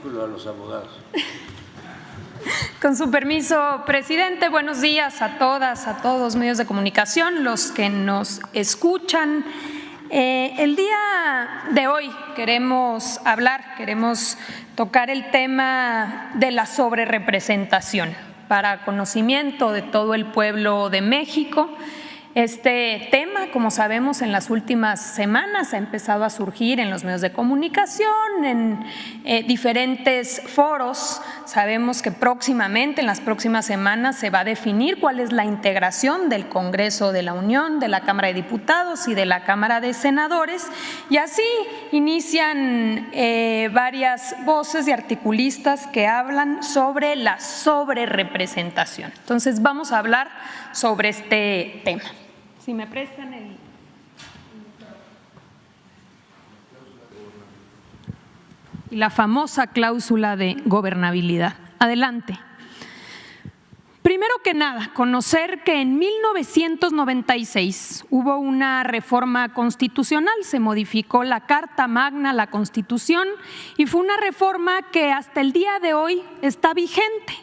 A los abogados. Con su permiso, presidente, buenos días a todas, a todos medios de comunicación, los que nos escuchan. El día de hoy queremos tocar el tema de la sobrerepresentación para conocimiento de todo el pueblo de México. Este tema, como sabemos, en las últimas semanas ha empezado a surgir en los medios de comunicación, en diferentes foros. Sabemos que próximamente, en las próximas semanas, se va a definir cuál es la integración del Congreso de la Unión, de la Cámara de Diputados y de la Cámara de Senadores, y así inician varias voces y articulistas que hablan sobre la sobrerepresentación. Entonces, vamos a hablar sobre este tema. Si me prestan la famosa cláusula de gobernabilidad. Adelante. Primero que nada, conocer que en 1996 hubo una reforma constitucional, se modificó la Carta Magna, la Constitución, y fue una reforma que hasta el día de hoy está vigente.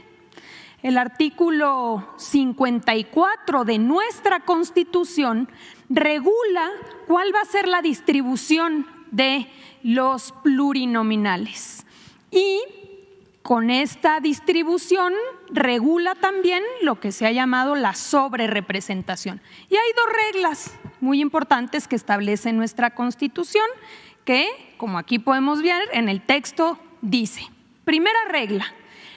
El artículo 54 de nuestra Constitución regula cuál va a ser la distribución de los plurinominales. Y con esta distribución regula también lo que se ha llamado la sobrerepresentación. Y hay dos reglas muy importantes que establece nuestra Constitución que, como aquí podemos ver en el texto, dice: primera regla,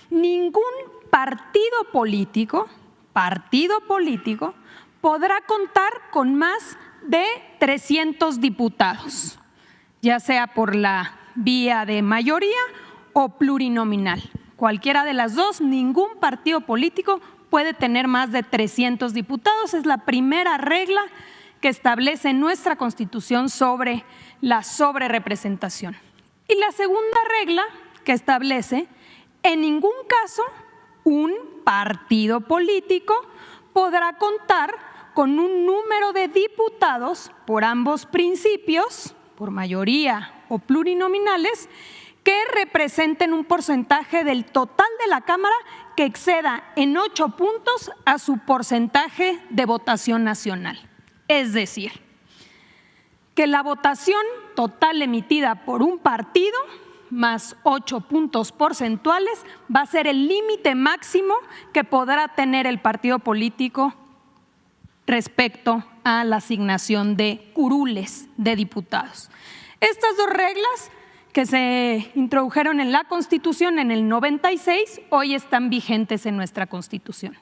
ningún partido político podrá contar con más de 300 diputados, ya sea por la vía de mayoría o plurinominal. Cualquiera de las dos, ningún partido político puede tener más de 300 diputados. Es la primera regla que establece nuestra Constitución sobre la sobrerepresentación. Y la segunda regla que establece: en ningún caso un partido político podrá contar con un número de diputados por ambos principios, por mayoría o plurinominales, que representen un porcentaje del total de la Cámara que exceda en 8 puntos a su porcentaje de votación nacional. Es decir, que la votación total emitida por un partido más 8 puntos porcentuales va a ser el límite máximo que podrá tener el partido político respecto a la asignación de curules de diputados. Estas dos reglas que se introdujeron en la Constitución en el 96, hoy están vigentes en nuestra Constitución.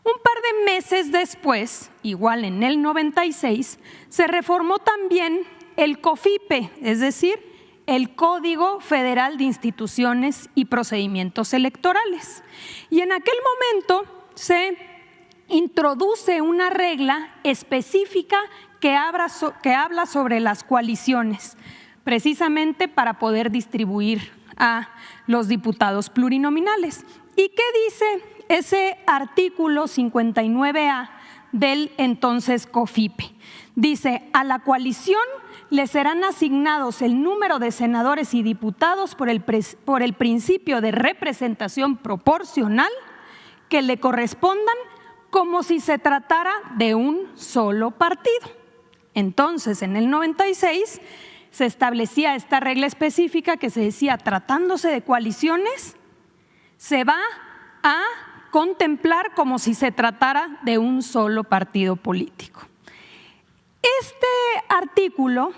Un par de meses después, igual en el 96, se reformó también el COFIPE, es decir, el Código Federal de Instituciones y Procedimientos Electorales. Y en aquel momento se introduce una regla específica que habla sobre las coaliciones, precisamente para poder distribuir a los diputados plurinominales. ¿Y qué dice ese artículo 59A del entonces COFIPE? Dice: a la coalición le serán asignados el número de senadores y diputados por el principio de representación proporcional que le correspondan, como si se tratara de un solo partido. Entonces, en el 96 se establecía esta regla específica que se decía: tratándose de coaliciones, se va a contemplar como si se tratara de un solo partido político. Este artículo,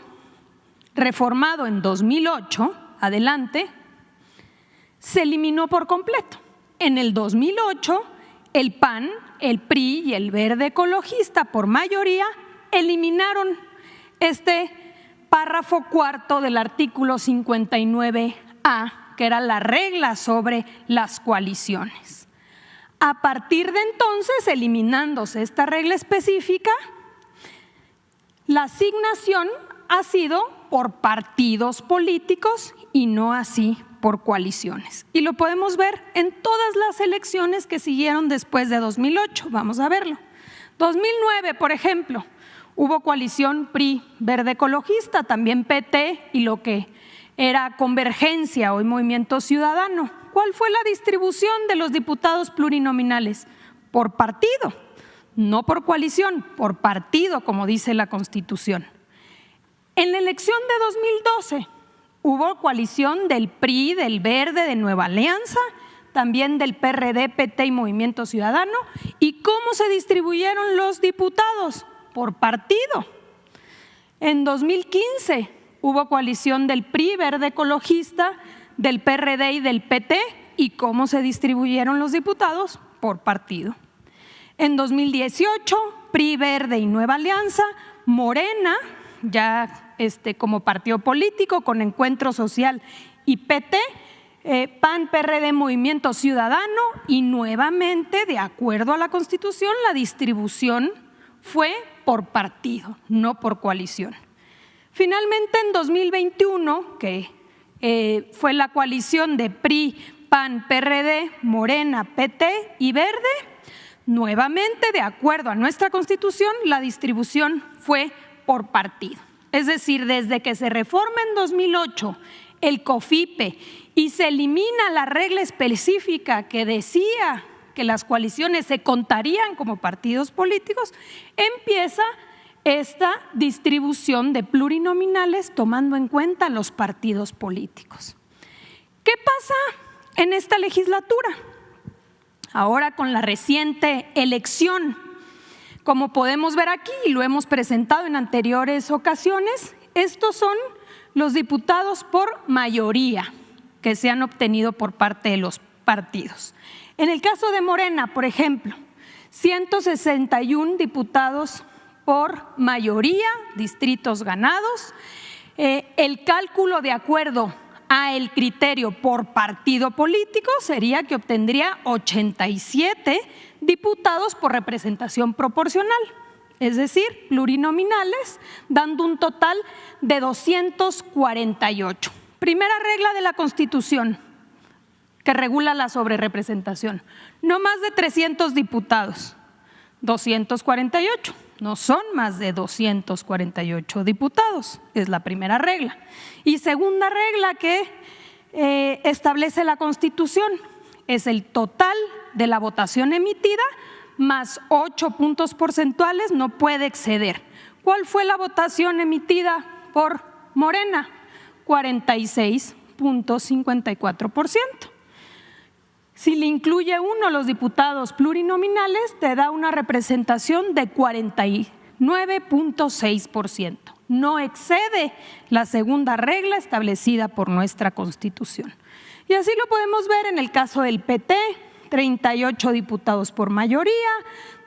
reformado en 2008, se eliminó por completo. En el 2008, el PAN, el PRI y el Verde Ecologista, por mayoría, eliminaron este párrafo cuarto del artículo 59A, que era la regla sobre las coaliciones. A partir de entonces, eliminándose esta regla específica, la asignación ha sido por partidos políticos y no así por coaliciones. Y lo podemos ver en todas las elecciones que siguieron después de 2008. Vamos a verlo. 2009, por ejemplo, hubo coalición PRI Verde Ecologista, también PT y lo que era Convergencia, hoy Movimiento Ciudadano. ¿Cuál fue la distribución de los diputados plurinominales? Por partido, no por coalición, por partido, como dice la Constitución. En la elección de 2012 hubo coalición del PRI, del Verde, de Nueva Alianza, también del PRD, PT y Movimiento Ciudadano. ¿Y cómo se distribuyeron los diputados? Por partido. En 2015 hubo coalición del PRI, Verde Ecologista, del PRD y del PT. ¿Y cómo se distribuyeron los diputados? Por partido. En 2018, PRI, Verde y Nueva Alianza, Morena, ya como partido político con Encuentro Social y PT, PAN, PRD, Movimiento Ciudadano, y nuevamente, de acuerdo a la Constitución, la distribución fue por partido, no por coalición. Finalmente, en 2021, que fue la coalición de PRI, PAN, PRD, Morena, PT y Verde, nuevamente, de acuerdo a nuestra Constitución, la distribución fue por partido. Es decir, desde que se reforma en 2008 el COFIPE y se elimina la regla específica que decía que las coaliciones se contarían como partidos políticos, empieza esta distribución de plurinominales tomando en cuenta los partidos políticos. ¿Qué pasa en esta legislatura? Ahora, con la reciente elección, como podemos ver aquí y lo hemos presentado en anteriores ocasiones, estos son los diputados por mayoría que se han obtenido por parte de los partidos. En el caso de Morena, por ejemplo, 161 diputados por mayoría, distritos ganados. El cálculo de acuerdo a el criterio por partido político sería que obtendría 87 diputados por representación proporcional, es decir, plurinominales, dando un total de 248. Primera regla de la Constitución que regula la sobrerepresentación: no más de 300 diputados, 248, no son más de 248 diputados, es la primera regla. Y segunda regla que establece la Constitución es el total de la votación emitida más 8 puntos porcentuales, no puede exceder. ¿Cuál fue la votación emitida por Morena? 46.54%. Si le incluye uno los diputados plurinominales, te da una representación de 49.6%. No excede la segunda regla establecida por nuestra Constitución. Y así lo podemos ver en el caso del PT, 38 diputados por mayoría,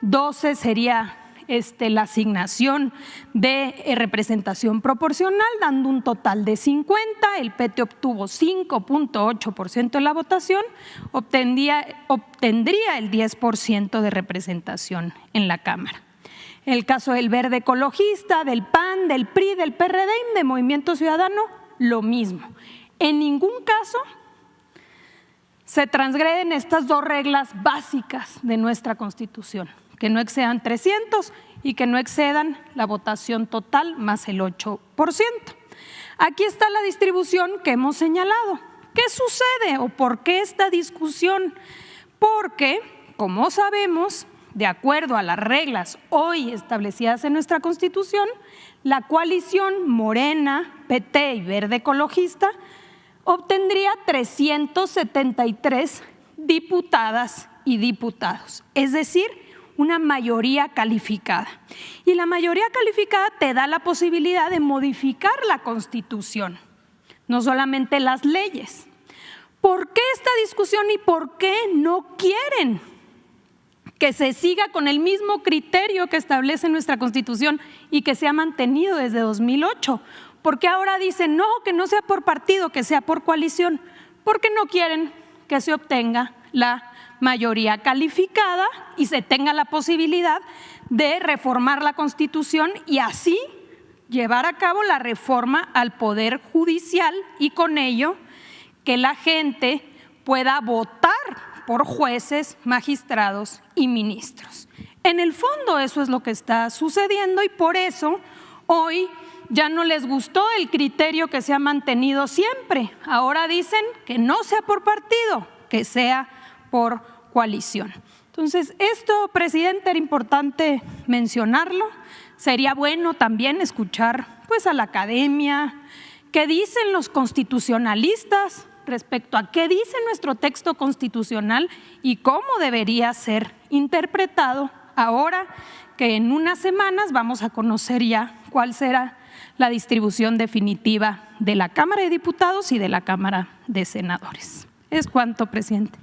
12 sería la asignación de representación proporcional, dando un total de 50. El PT obtuvo 5.8% de la votación, obtendría el 10% de representación en la Cámara. En el caso del Verde Ecologista, del PAN, del PRI, del PRD y de Movimiento Ciudadano, lo mismo. En ningún caso se transgreden estas dos reglas básicas de nuestra Constitución: que no excedan 300 y que no excedan la votación total más el 8%. Aquí está la distribución que hemos señalado. ¿Qué sucede o por qué esta discusión? Porque, como sabemos, de acuerdo a las reglas hoy establecidas en nuestra Constitución, la coalición Morena, PT y Verde Ecologista obtendría 373 diputadas y diputados, es decir, una mayoría calificada. Y la mayoría calificada te da la posibilidad de modificar la Constitución, no solamente las leyes. ¿Por qué esta discusión y por qué no quieren que se siga con el mismo criterio que establece nuestra Constitución y que se ha mantenido desde 2008? ¿Por qué ahora dicen no, que no sea por partido, que sea por coalición? Porque no quieren que se obtenga la mayoría calificada y se tenga la posibilidad de reformar la Constitución y así llevar a cabo la reforma al Poder Judicial y con ello que la gente pueda votar por jueces, magistrados y ministros. En el fondo eso es lo que está sucediendo y por eso hoy ya no les gustó el criterio que se ha mantenido siempre. Ahora dicen que no sea por partido, que sea por coalición. Entonces, esto, presidente, era importante mencionarlo. Sería bueno también escuchar pues, a la academia, qué dicen los constitucionalistas respecto a qué dice nuestro texto constitucional y cómo debería ser interpretado ahora que en unas semanas vamos a conocer ya cuál será la distribución definitiva de la Cámara de Diputados y de la Cámara de Senadores. Es cuanto, presidente.